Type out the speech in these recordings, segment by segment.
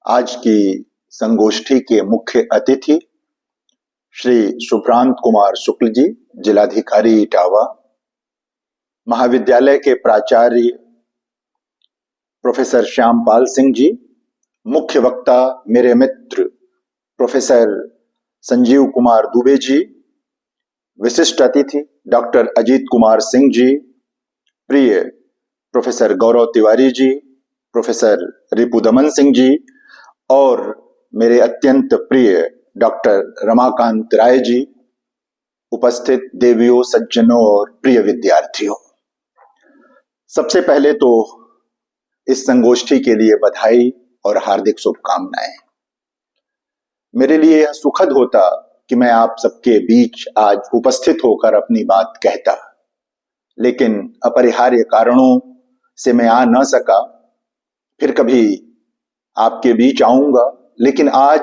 आज की संगोष्ठी के मुख्य अतिथि श्री सुप्रांत कुमार शुक्ल जी, जिलाधिकारी इटावा, महाविद्यालय के प्राचार्य प्रोफेसर श्यामपाल सिंह जी, मुख्य वक्ता मेरे मित्र प्रोफेसर संजीव कुमार दुबे जी, विशिष्ट अतिथि डॉक्टर अजीत कुमार सिंह जी, प्रिय प्रोफेसर गौरव तिवारी जी, प्रोफेसर रिपुदमन सिंह जी और मेरे अत्यंत प्रिय डॉक्टर रमाकांत राय जी, उपस्थित देवियों, सज्जनों और प्रिय विद्यार्थियों, सबसे पहले तो इस संगोष्ठी के लिए बधाई और हार्दिक शुभकामनाएं। मेरे लिए यह सुखद होता कि मैं आप सबके बीच आज उपस्थित होकर अपनी बात कहता, लेकिन अपरिहार्य कारणों से मैं आ न सका। फिर कभी आपके बीच आऊंगा, लेकिन आज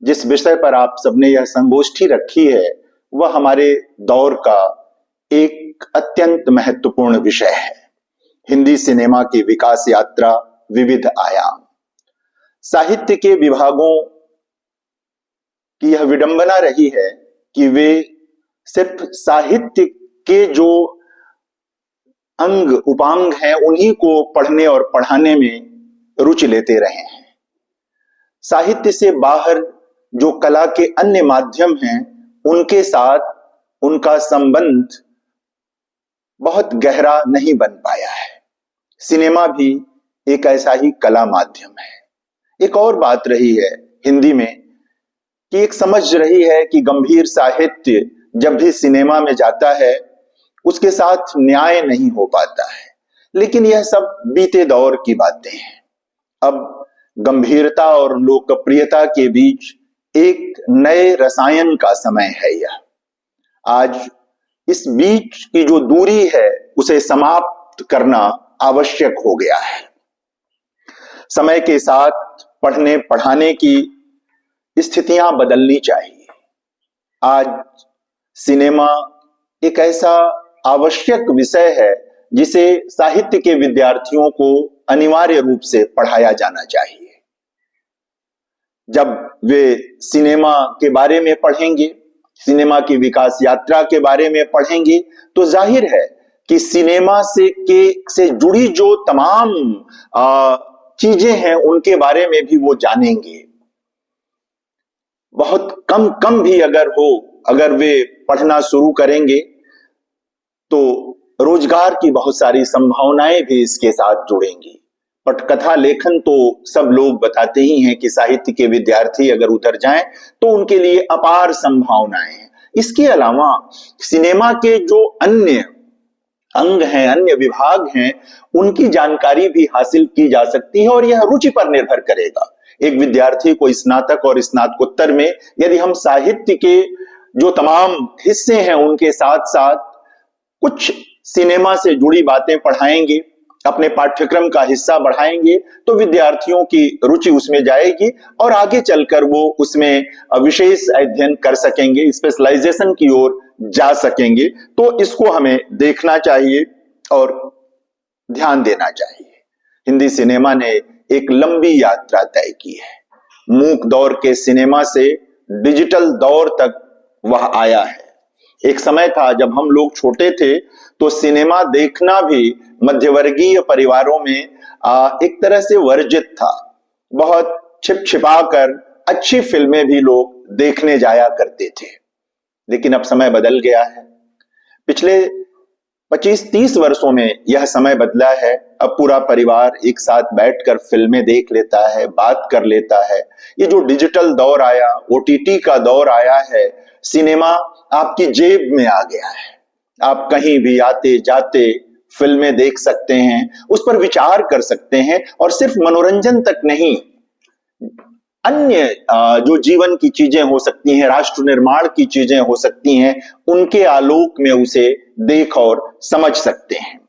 जिस विषय पर आप सबने यह संगोष्ठी रखी है वह हमारे दौर का एक अत्यंत महत्वपूर्ण विषय है। हिंदी सिनेमा की विकास यात्रा, विविध आयाम। साहित्य के विभागों की यह विडंबना रही है कि वे सिर्फ साहित्य के जो अंग उपांग हैं उन्हीं को पढ़ने और पढ़ाने में रुचि लेते रहे हैं। साहित्य से बाहर जो कला के अन्य माध्यम हैं उनके साथ उनका संबंध बहुत गहरा नहीं बन पाया है। सिनेमा भी एक ऐसा ही कला माध्यम है। एक और बात रही है हिंदी में कि एक समझ रही है कि गंभीर साहित्य जब भी सिनेमा में जाता है उसके साथ न्याय नहीं हो पाता है, लेकिन यह सब बीते दौर की बातें हैं। अब गंभीरता और लोकप्रियता के बीच एक नए रसायन का समय है। यह आज इस बीच की जो दूरी है उसे समाप्त करना आवश्यक हो गया है। समय के साथ पढ़ने पढ़ाने की स्थितियां बदलनी चाहिए। आज सिनेमा एक ऐसा आवश्यक विषय है जिसे साहित्य के विद्यार्थियों को अनिवार्य रूप से पढ़ाया जाना चाहिए। जब वे सिनेमा के बारे में पढ़ेंगे, सिनेमा की विकास यात्रा के बारे में पढ़ेंगे, तो जाहिर है कि सिनेमा से जुड़ी जो तमाम चीजें हैं उनके बारे में भी वो जानेंगे। बहुत कम भी अगर वे पढ़ना शुरू करेंगे तो रोजगार की बहुत सारी संभावनाएं भी इसके साथ जुड़ेंगी। पटकथा लेखन तो सब लोग बताते ही हैं कि साहित्य के विद्यार्थी अगर उधर जाएं तो उनके लिए अपार संभावनाएं हैं। इसके अलावा सिनेमा के जो अन्य अंग हैं, अन्य विभाग हैं, उनकी जानकारी भी हासिल की जा सकती है और यह रुचि पर निर्भर करेगा। एक विद्यार्थी को स्नातक और स्नातकोत्तर में यदि हम साहित्य के जो तमाम हिस्से हैं उनके साथ साथ कुछ सिनेमा से जुड़ी बातें पढ़ाएंगे, अपने पाठ्यक्रम का हिस्सा बढ़ाएंगे, तो विद्यार्थियों की रुचि उसमें जाएगी और आगे चलकर वो उसमें विशेष अध्ययन कर सकेंगे, स्पेशलाइजेशन की ओर जा सकेंगे। तो इसको हमें देखना चाहिए और ध्यान देना चाहिए। हिंदी सिनेमा ने एक लंबी यात्रा तय की है। मूक दौर के सिनेमा से डिजिटल दौर तक वह आया है। एक समय था जब हम लोग छोटे थे तो सिनेमा देखना भी मध्यवर्गीय परिवारों में एक तरह से वर्जित था। बहुत छिपा कर अच्छी फिल्में भी लोग देखने जाया करते थे, लेकिन अब समय बदल गया है। पिछले 25-30 वर्षों में यह समय बदला है। अब पूरा परिवार एक साथ बैठकर फिल्में देख लेता है, बात कर लेता है। ये जो डिजिटल दौर आया, ओटीटी का दौर आया है, सिनेमा आपकी जेब में आ गया है। आप कहीं भी आते जाते फिल्में देख सकते हैं, उस पर विचार कर सकते हैं और सिर्फ मनोरंजन तक नहीं, अन्य जो जीवन की चीजें हो सकती हैं, राष्ट्र निर्माण की चीजें हो सकती हैं, उनके आलोक में उसे देख और समझ सकते हैं।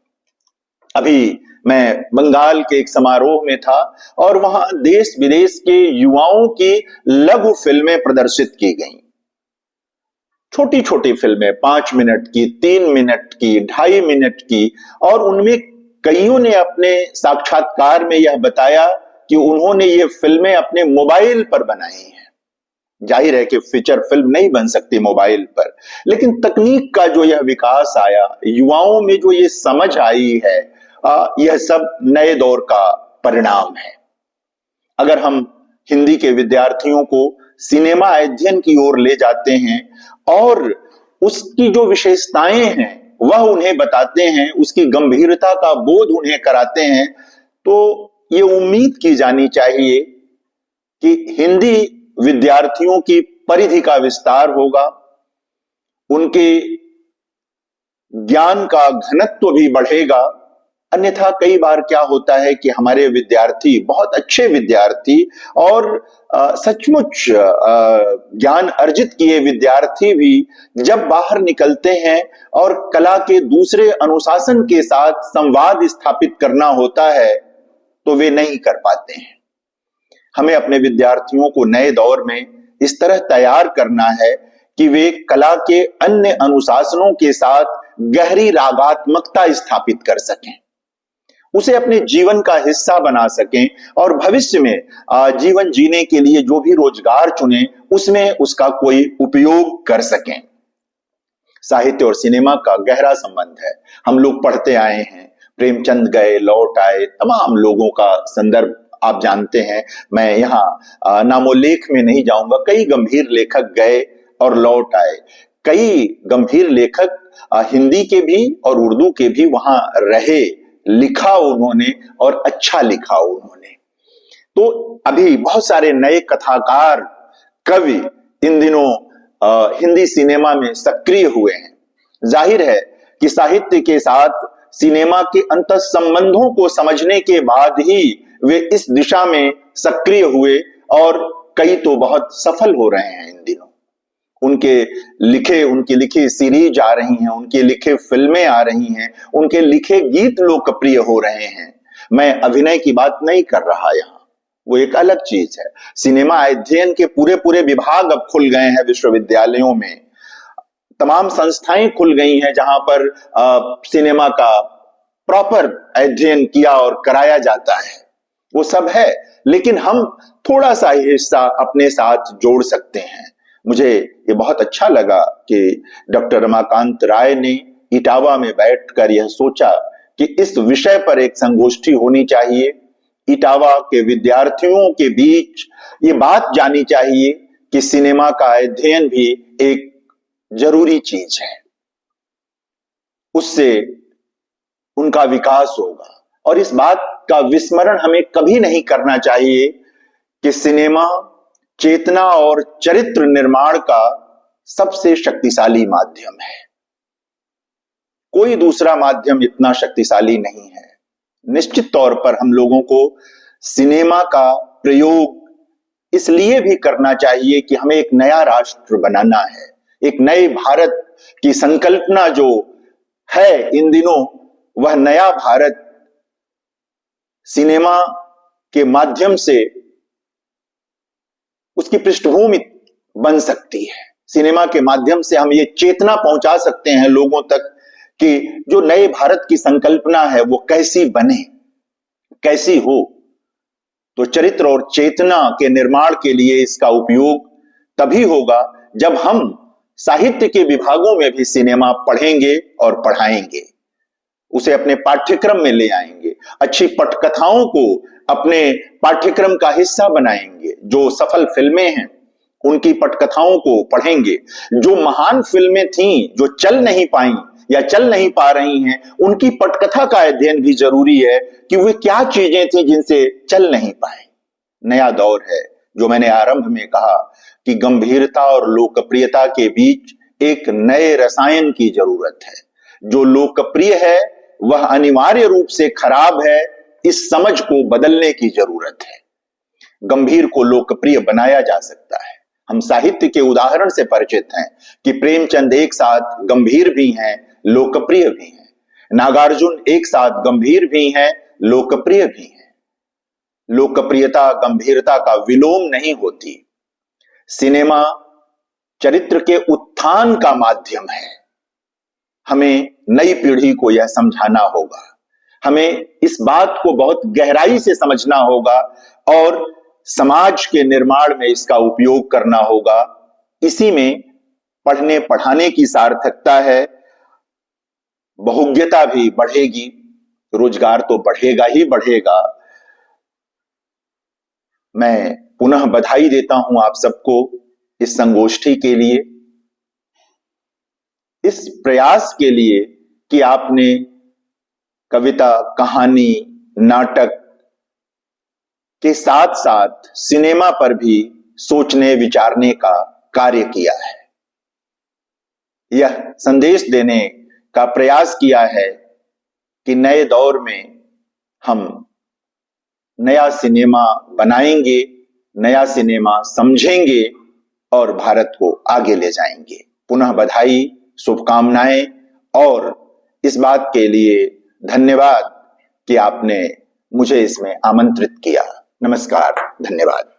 अभी मैं बंगाल के एक समारोह में था और वहां देश विदेश के युवाओं की लघु फिल्में प्रदर्शित की गईं। छोटी छोटी फिल्में 5 मिनट की, 3 मिनट की, 2.5 मिनट की, और उनमें कईयों ने अपने साक्षात्कार में यह बताया कि उन्होंने ये फिल्में अपने मोबाइल पर बनाई हैं। जाहिर है कि फीचर फिल्म नहीं बन सकती मोबाइल पर, लेकिन तकनीक का जो यह विकास आया, युवाओं में जो ये समझ आई है, यह सब नए दौर का परिणाम है। अगर हम हिंदी के विद्यार्थियों को सिनेमा अध्ययन की ओर ले जाते हैं और उसकी जो विशेषताएं हैं वह उन्हें बताते हैं, उसकी गंभीरता का बोध उन्हें कराते हैं, तो ये उम्मीद की जानी चाहिए कि हिंदी विद्यार्थियों की परिधि का विस्तार होगा, उनके ज्ञान का घनत्व भी बढ़ेगा। अन्यथा कई बार क्या होता है कि हमारे विद्यार्थी, बहुत अच्छे विद्यार्थी और सचमुच ज्ञान अर्जित किए विद्यार्थी भी जब बाहर निकलते हैं और कला के दूसरे अनुशासन के साथ संवाद स्थापित करना होता है तो वे नहीं कर पाते हैं। हमें अपने विद्यार्थियों को नए दौर में इस तरह तैयार करना है कि वे कला के अन्य अनुशासनों के साथ गहरी रागात्मकता स्थापित कर सकें, उसे अपने जीवन का हिस्सा बना सकें और भविष्य में जीवन जीने के लिए जो भी रोजगार चुने उसमें उसका कोई उपयोग कर सकें। साहित्य और सिनेमा का गहरा संबंध है। हम लोग पढ़ते आए हैं, प्रेमचंद गए लौट आए, तमाम लोगों का संदर्भ आप जानते हैं। मैं यहाँ नामोल्लेख में नहीं जाऊंगा। कई गंभीर लेखक गए और लौट आए। कई गंभीर लेखक हिंदी के भी और उर्दू के भी वहां रहे, लिखा उन्होंने और अच्छा लिखा उन्होंने। तो अभी बहुत सारे नए कथाकार, कवि इन दिनों हिंदी सिनेमा में सक्रिय हुए हैं। जाहिर है कि साहित्य के साथ सिनेमा के अंतः संबंधों को समझने के बाद ही वे इस दिशा में सक्रिय हुए और कई तो बहुत सफल हो रहे हैं इन दिनों। उनकी लिखी सीरीज आ रही हैं, उनके लिखे फिल्में आ रही हैं, उनके लिखे गीत लोकप्रिय हो रहे हैं। मैं अभिनय की बात नहीं कर रहा यहाँ, वो एक अलग चीज है। सिनेमा अध्ययन के पूरे पूरे विभाग अब खुल गए हैं विश्वविद्यालयों में, तमाम संस्थाएं खुल गई हैं जहां पर सिनेमा का प्रॉपर अध्ययन किया और कराया जाता है। वो सब है, लेकिन हम थोड़ा सा हिस्सा अपने साथ जोड़ सकते हैं। मुझे ये बहुत अच्छा लगा कि डॉक्टर रमाकांत राय ने इटावा में बैठकर यह सोचा कि इस विषय पर एक संगोष्ठी होनी चाहिए। इटावा के विद्यार्थियों के बीच ये बात जानी चाहिए कि सिनेमा का अध्ययन भी एक जरूरी चीज है, उससे उनका विकास होगा। और इस बात का विस्मरण हमें कभी नहीं करना चाहिए कि सिनेमा चेतना और चरित्र निर्माण का सबसे शक्तिशाली माध्यम है। कोई दूसरा माध्यम इतना शक्तिशाली नहीं है। निश्चित तौर पर हम लोगों को सिनेमा का प्रयोग इसलिए भी करना चाहिए कि हमें एक नया राष्ट्र बनाना है, एक नए भारत की संकल्पना जो है इन दिनों, वह नया भारत सिनेमा के माध्यम से उसकी पृष्ठभूमि बन सकती है। सिनेमा के माध्यम से हम ये चेतना पहुंचा सकते हैं लोगों तक कि जो नए भारत की संकल्पना है वो कैसी बने, कैसी हो। तो चरित्र और चेतना के निर्माण के लिए इसका उपयोग तभी होगा जब हम साहित्य के विभागों में भी सिनेमा पढ़ेंगे और पढ़ाएंगे, उसे अपने पाठ्यक्रम में ले आएंगे, अच्छी पटकथाओं को अपने पाठ्यक्रम का हिस्सा बनाएंगे। जो सफल फिल्में हैं उनकी पटकथाओं को पढ़ेंगे। जो महान फिल्में थीं जो चल नहीं पाई या चल नहीं पा रही हैं, उनकी पटकथा का अध्ययन भी जरूरी है कि वे क्या चीजें थी जिनसे चल नहीं पाए। नया दौर है, जो मैंने आरंभ में कहा कि गंभीरता और लोकप्रियता के बीच एक नए रसायन की जरूरत है। जो लोकप्रिय है वह अनिवार्य रूप से खराब है, इस समझ को बदलने की जरूरत है। गंभीर को लोकप्रिय बनाया जा सकता है। हम साहित्य के उदाहरण से परिचित हैं कि प्रेमचंद एक साथ गंभीर भी हैं, लोकप्रिय भी हैं। नागार्जुन एक साथ गंभीर भी हैं, लोकप्रिय भी हैं। लोकप्रियता गंभीरता का विलोम नहीं होती। सिनेमा चरित्र के उत्थान का माध्यम है। हमें नई पीढ़ी को यह समझाना होगा। हमें इस बात को बहुत गहराई से समझना होगा और समाज के निर्माण में इसका उपयोग करना होगा। इसी में पढ़ने पढ़ाने की सार्थकता है। बहुज्ञता भी बढ़ेगी, रोजगार तो बढ़ेगा ही बढ़ेगा। मैं पुनः बधाई देता हूं आप सबको इस संगोष्ठी के लिए, इस प्रयास के लिए कि आपने कविता, कहानी, नाटक के साथ साथ सिनेमा पर भी सोचने विचारने का कार्य किया है। यह संदेश देने का प्रयास किया है कि नए दौर में हम नया सिनेमा बनाएंगे, नया सिनेमा समझेंगे और भारत को आगे ले जाएंगे। पुनः बधाई, शुभकामनाएं और इस बात के लिए धन्यवाद कि आपने मुझे इसमें आमंत्रित किया। नमस्कार, धन्यवाद।